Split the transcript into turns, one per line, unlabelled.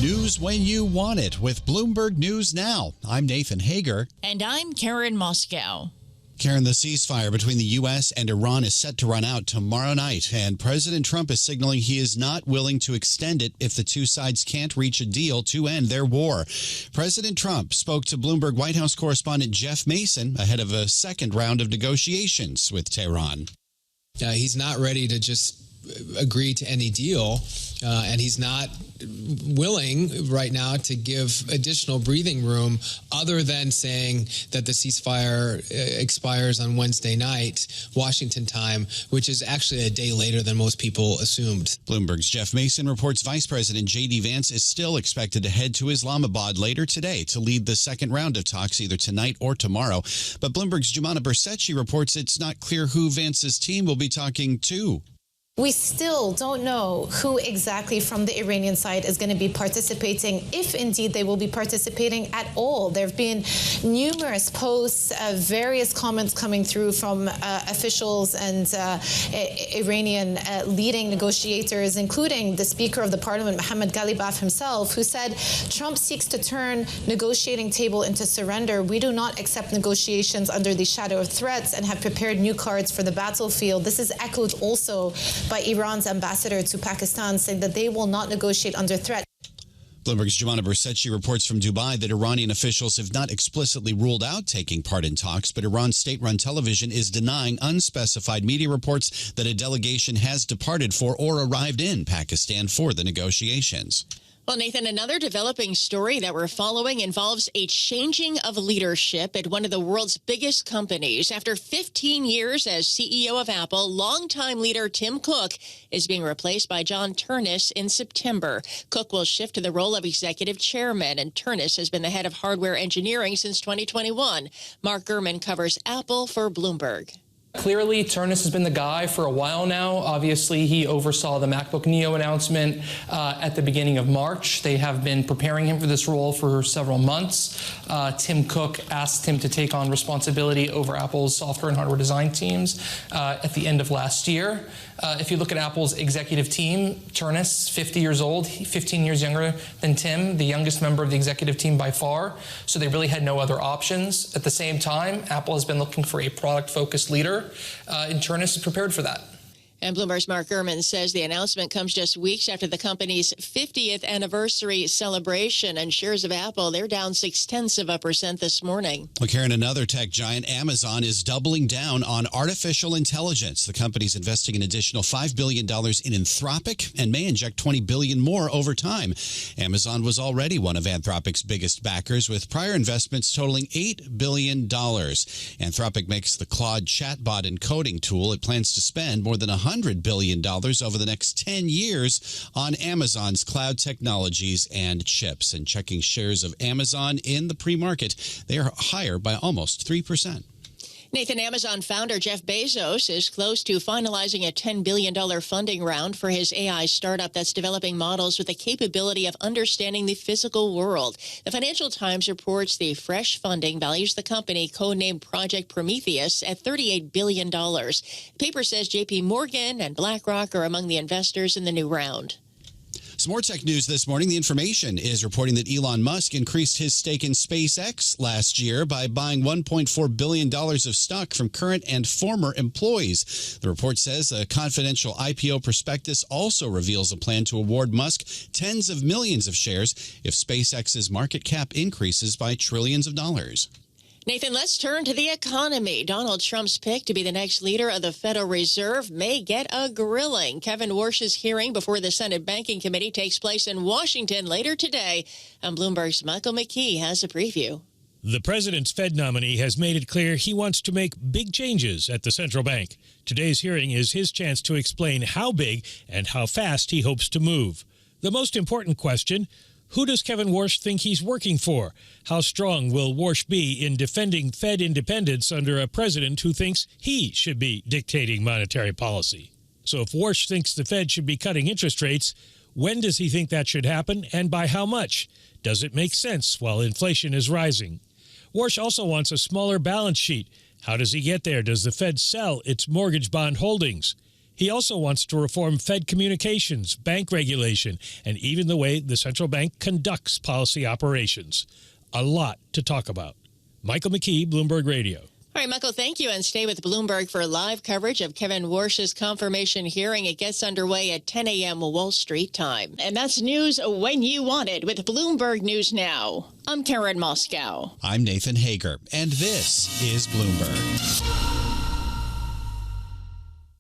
News when you want it with Bloomberg News Now. I'm Nathan Hager.
And I'm Karen Moskow.
Karen, the ceasefire between the U.S. and Iran is set to run out tomorrow night, and President Trump is signaling he is not willing to extend it if the two sides can't reach a deal to end their war. President Trump spoke to Bloomberg White House correspondent Jeff Mason ahead of a second round of negotiations with Tehran.
He's not ready to just agree to any deal, and he's not willing right now to give additional breathing room other than saying that the ceasefire expires on Wednesday night, Washington time, which is actually a day later than most people assumed.
Bloomberg's Jeff Mason reports Vice President J.D. Vance is still expected to head to Islamabad later today to lead the second round of talks either tonight or tomorrow. But Bloomberg's Jumana Bersetchi reports it's not clear who Vance's team will be talking to.
We still don't know who exactly from the Iranian side is going to be participating, if indeed they will be participating at all. There have been numerous posts, various comments coming through from officials and Iranian leading negotiators, including the Speaker of the Parliament, Mohammad Ghalibaf himself, who said Trump seeks to turn negotiating table into surrender. We do not accept negotiations under the shadow of threats and have prepared new cards for the battlefield. This is echoed also by Iran's ambassador to Pakistan, saying that they will not negotiate under threat.
Bloomberg's Jumana Bersetchi reports from Dubai that Iranian officials have not explicitly ruled out taking part in talks, but Iran's state-run television is denying unspecified media reports that a delegation has departed for or arrived in Pakistan for the negotiations.
Well, Nathan, another developing story that we're following involves a changing of leadership at one of the world's biggest companies. After 15 years as CEO of Apple, longtime leader Tim Cook is being replaced by John Ternus in September. Cook will shift to the role of executive chairman, and Ternus has been the head of hardware engineering since 2021. Mark Gurman covers Apple for Bloomberg.
Clearly, Ternus has been the guy for a while now. Obviously, he oversaw the MacBook Neo announcement at the beginning of March. They have been preparing him for this role for several months. Tim Cook asked him to take on responsibility over Apple's software and hardware design teams at the end of last year. If you look at Apple's executive team, Ternus, 50 years old, 15 years younger than Tim, the youngest member of the executive team by far. So they really had no other options. At the same time, Apple has been looking for a product-focused leader, and Ternus is prepared for that.
And Bloomberg's Mark Gurman says the announcement comes just weeks after the company's 50th anniversary celebration, and shares of Apple, they're down 0.6% this morning.
Well, Karen, another tech giant, Amazon, is doubling down on artificial intelligence. The company's investing an additional $5 billion in Anthropic and may inject $20 billion more over time. Amazon was already one of Anthropic's biggest backers, with prior investments totaling $8 billion. Anthropic makes the Claude chatbot encoding tool. It plans to spend more than $100 billion over the next 10 years on Amazon's cloud technologies and chips. And checking shares of Amazon in the pre-market, they are higher by almost 3%.
Nathan, Amazon founder Jeff Bezos is close to finalizing a $10 billion funding round for his AI startup that's developing models with the capability of understanding the physical world. The Financial Times reports the fresh funding values the company, codenamed Project Prometheus, at $38 billion. The paper says J.P. Morgan and BlackRock are among the investors in the new round.
Some more tech news this morning. The Information is reporting that Elon Musk increased his stake in SpaceX last year by buying $1.4 billion of stock from current and former employees. The report says a confidential IPO prospectus also reveals a plan to award Musk tens of millions of shares if SpaceX's market cap increases by trillions of dollars.
Nathan, let's turn to the economy. Donald Trump's pick to be the next leader of the Federal Reserve may get a grilling. Kevin Warsh's hearing before the Senate Banking Committee takes place in Washington later today. And Bloomberg's Michael McKee has a preview.
The president's Fed nominee has made it clear he wants to make big changes at the central bank. Today's hearing is his chance to explain how big and how fast he hopes to move. The most important question: who does Kevin Warsh think he's working for? How strong will Warsh be in defending Fed independence under a president who thinks he should be dictating monetary policy? So if Warsh thinks the Fed should be cutting interest rates, when does he think that should happen, and by how much? Does it make sense while inflation is rising? Warsh also wants a smaller balance sheet. How does he get there? Does the Fed sell its mortgage bond holdings? He also wants to reform Fed communications, bank regulation, and even the way the central bank conducts policy operations. A lot to talk about. Michael McKee, Bloomberg Radio.
All right, Michael, thank you. And stay with Bloomberg for live coverage of Kevin Warsh's confirmation hearing. It gets underway at 10 a.m. Wall Street time. And that's news when you want it with Bloomberg News Now. I'm Karen Moskow.
I'm Nathan Hager, and this is Bloomberg.